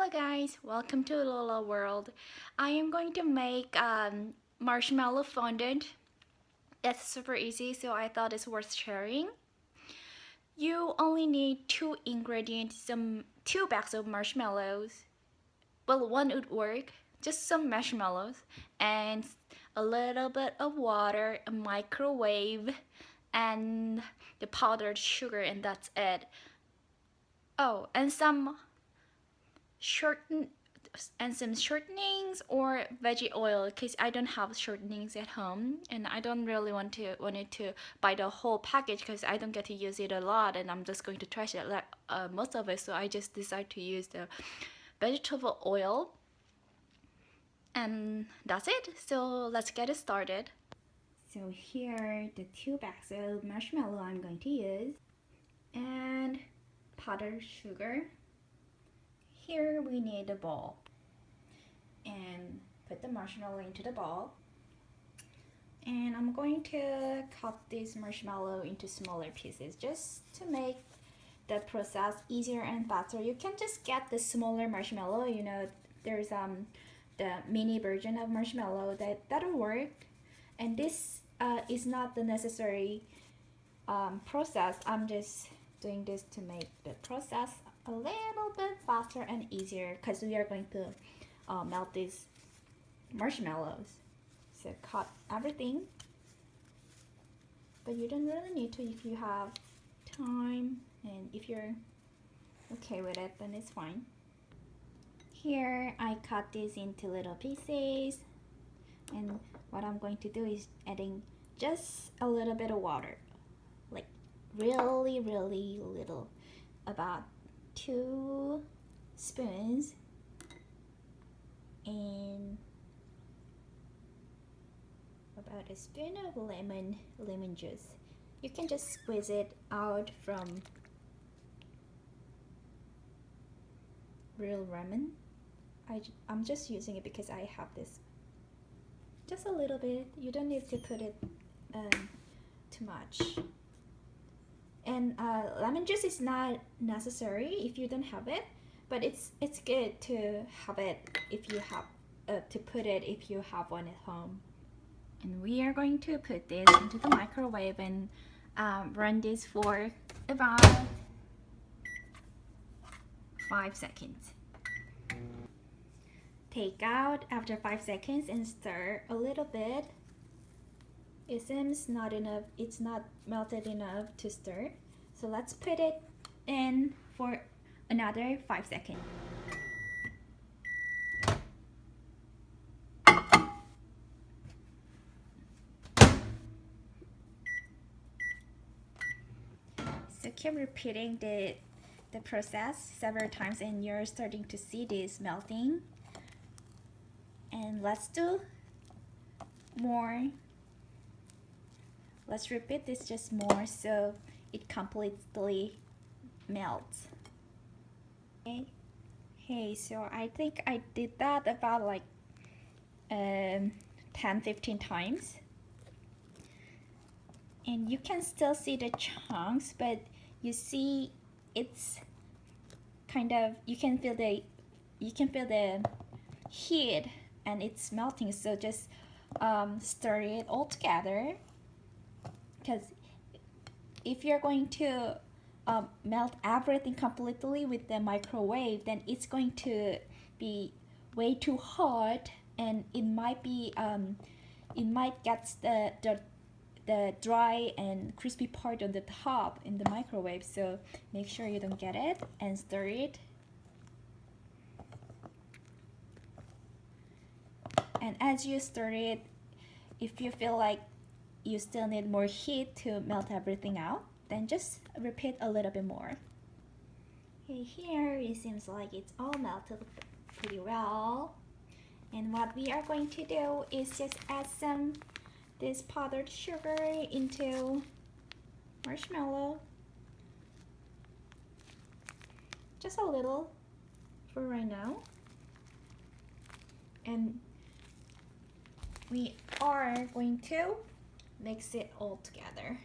Hello guys, welcome to Lola World. I am going to make marshmallow fondant. It's super easy, so I thought it's worth sharing. You only need two ingredients, some 2 bags of marshmallows. Well, one would work, just some marshmallows and a little bit of water, a microwave, and the powdered sugar, and that's it. Oh, and shorten some shortenings or veggie oil because I don't have shortenings at home and I don't really wanted to buy the whole package because I don't get to use it a lot and I'm just going to trash it like most of it, so I just decided to use the vegetable oil, and that's it. So let's get it started. So here are the 2 bags of marshmallow I'm going to use, and powdered sugar. Here we need a bowl and put the marshmallow into the bowl. And I'm going to cut this marshmallow into smaller pieces just to make the process easier and faster. You can just get the smaller marshmallow, there's the mini version of marshmallow that'll work. And this is not the necessary process. I'm just doing this to make the process a little bit faster and easier because we are going to melt these marshmallows. So cut everything, but you don't really need to if you have time and if you're okay with it, then it's fine. Here I cut this into little pieces, and what I'm going to do is adding just a little bit of water, like really little, about 2 spoons, and about a spoon of lemon juice. You can just squeeze it out from real lemon. I'm just using it because I have this. Just a little bit. You don't need to put it too much. And lemon juice is not necessary if you don't have it, but it's good to have it if you have to put it if you have one at home. And we are going to put this into the microwave and run this for about 5 seconds. Take out after 5 seconds and stir a little bit. It seems not enough, it's not melted enough to stir. So let's put it in for another 5 seconds. So keep repeating the process several times and you're starting to see this melting. And let's do more. Let's repeat this just more so it completely melts. Okay, so I think I did that about like 10-15 times. And you can still see the chunks, but you see it's kind of, you can feel the heat and it's melting. So just stir it all together, because if you're going to melt everything completely with the microwave, then it's going to be way too hot and it might be it might get the dry and crispy part on the top in the microwave. So make sure you don't get it and stir it. And as you stir it, if you feel like you still need more heat to melt everything out, then just repeat a little bit more. Okay, here it seems like it's all melted pretty well. And what we are going to do is just add this powdered sugar into marshmallow. Just a little for right now. And we are going to mix it all together.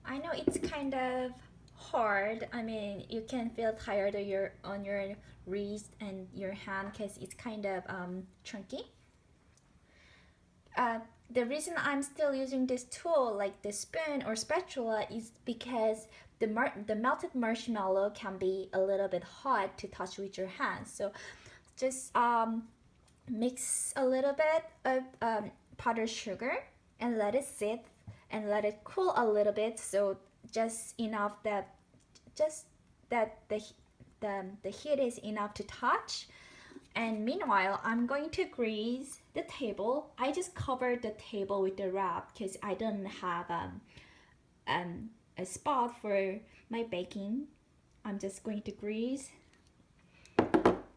I know it's kind of hard. I mean, you can feel tired on your wrist and your hand because it's kind of chunky. Uh, the reason I'm still using this tool, like the spoon or spatula, is because the melted marshmallow can be a little bit hot to touch with your hands. So just mix a little bit of powdered sugar and let it sit and let it cool a little bit. So just enough that the heat is enough to touch. And meanwhile, I'm going to grease the table. I just covered the table with the wrap because I don't have a spot for my baking. I'm just going to grease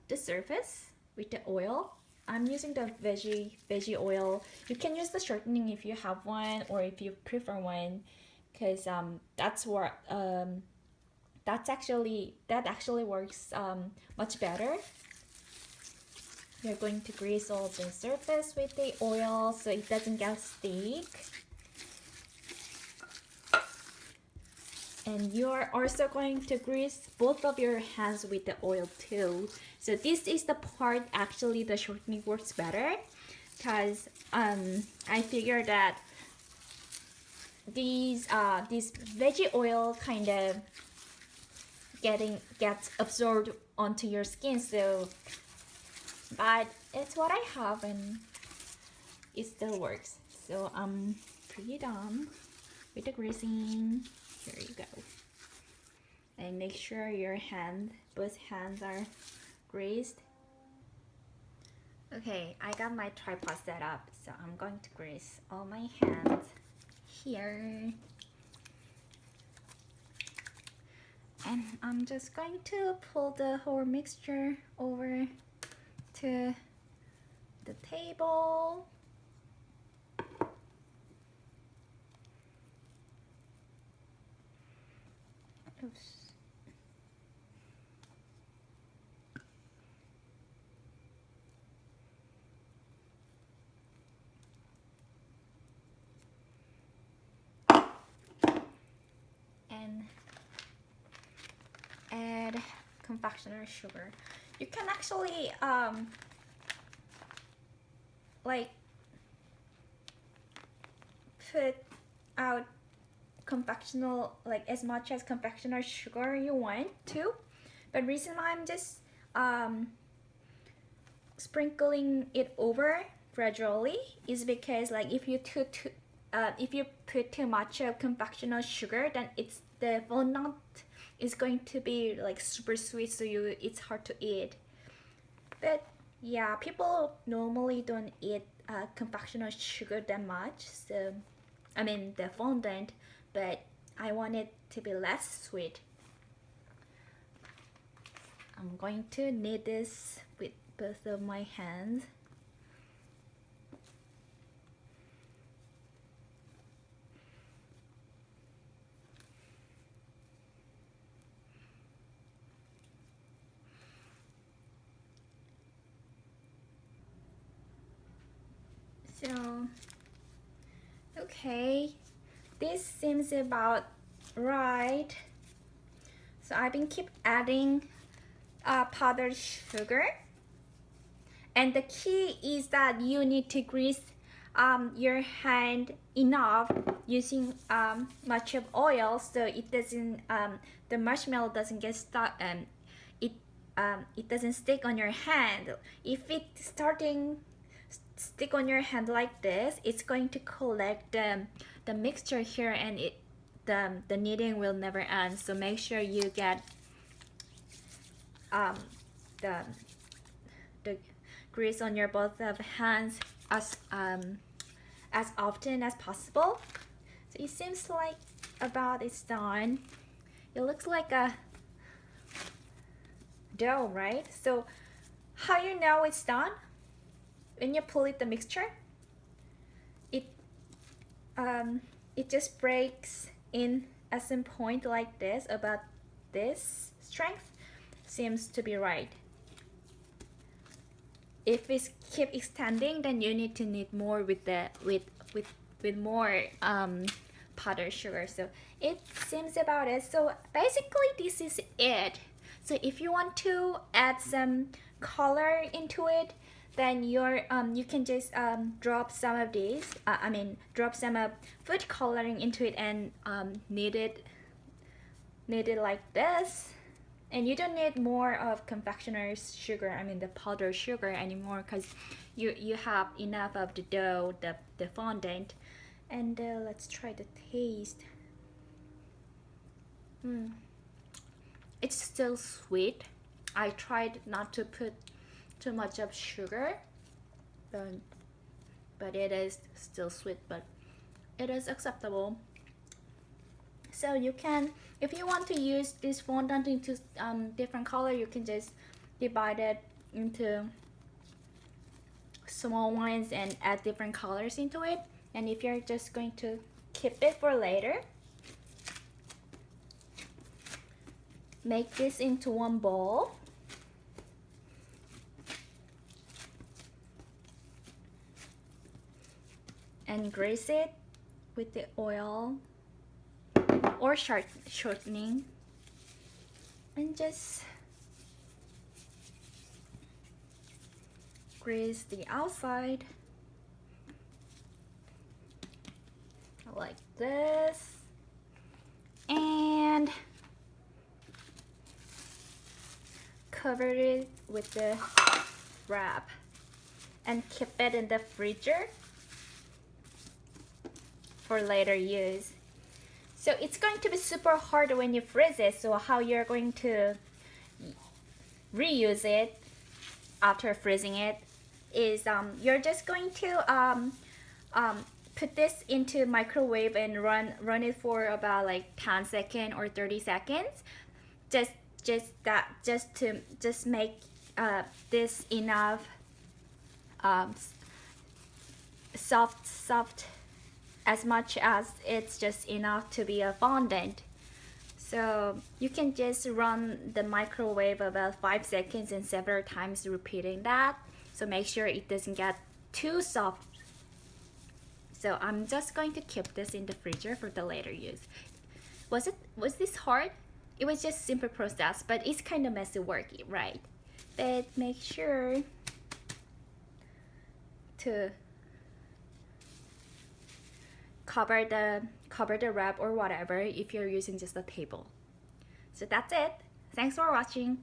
the surface with the oil. I'm using the veggie oil. You can use the shortening if you have one or if you prefer one, because that actually works much better. You're going to grease all the surface with the oil so it doesn't get stick. And you're also going to grease both of your hands with the oil too. So this is the part actually the shortening works better, because I figured that these veggie oil kind of gets absorbed onto your skin. So, but it's what I have and it still works. So I'm pretty done with the greasing. Here you go. And make sure both hands are greased. Okay, I got my tripod set up, so I'm going to grease all my hands here. And I'm just going to pull the whole mixture over to the table. Oops. And add confectioner sugar. You can actually like put out confectional, like as much as confectioner sugar you want to, but reason why I'm just sprinkling it over gradually is because, like, if you put too much of confectional sugar, then the fondant is going to be like super sweet, so it's hard to eat. But yeah, people normally don't eat confectional sugar that much, so I mean the fondant, but I want it to be less sweet. I'm going to knead this with both of my hands. So, okay, this seems about right. So I've been keep adding powdered sugar, and the key is that you need to grease your hand enough using much of oil, so it doesn't the marshmallow doesn't get stuck and it doesn't stick on your hand. If it's starting stick on your hand like this, it's going to collect the mixture here, and the kneading will never end. So make sure you get the grease on your both of hands as often as possible. So it seems like about it's done. It looks like a dough, right? So how you know it's done? When you pull it the mixture, it just breaks in at some point like this. About this strength seems to be right. If it keep extending, then you need to knead more with more powdered sugar. So it seems about it. So basically this is it. So if you want to add some color into it, then you can just drop some of these. Drop some of food coloring into it and knead it like this. And you don't need more of confectioner's sugar, the powdered sugar anymore, because you have enough of the dough, the fondant. And let's try the taste. It's still sweet. I tried not to put too much of sugar, but it is still sweet, but it is acceptable. So you can, if you want to use this fondant into different color, you can just divide it into small ones and add different colors into it. And if you're just going to keep it for later, make this into one bowl. And grease it with the oil or shortening, and just grease the outside like this, and cover it with the wrap and keep it in the freezer for later use. So it's going to be super hard when you freeze it. So how you're going to reuse it after freezing it is you're just going to put this into microwave and run it for about like 10 seconds or 30 seconds. Just make this enough soft, as much as it's just enough to be a fondant. So you can just run the microwave about 5 seconds and several times repeating that. So make sure it doesn't get too soft. So I'm just going to keep this in the freezer for the later use. Was this hard? It was just simple process, but it's kind of messy work, right? But make sure to cover the wrap or whatever if you're using just a table. So that's it. Thanks for watching.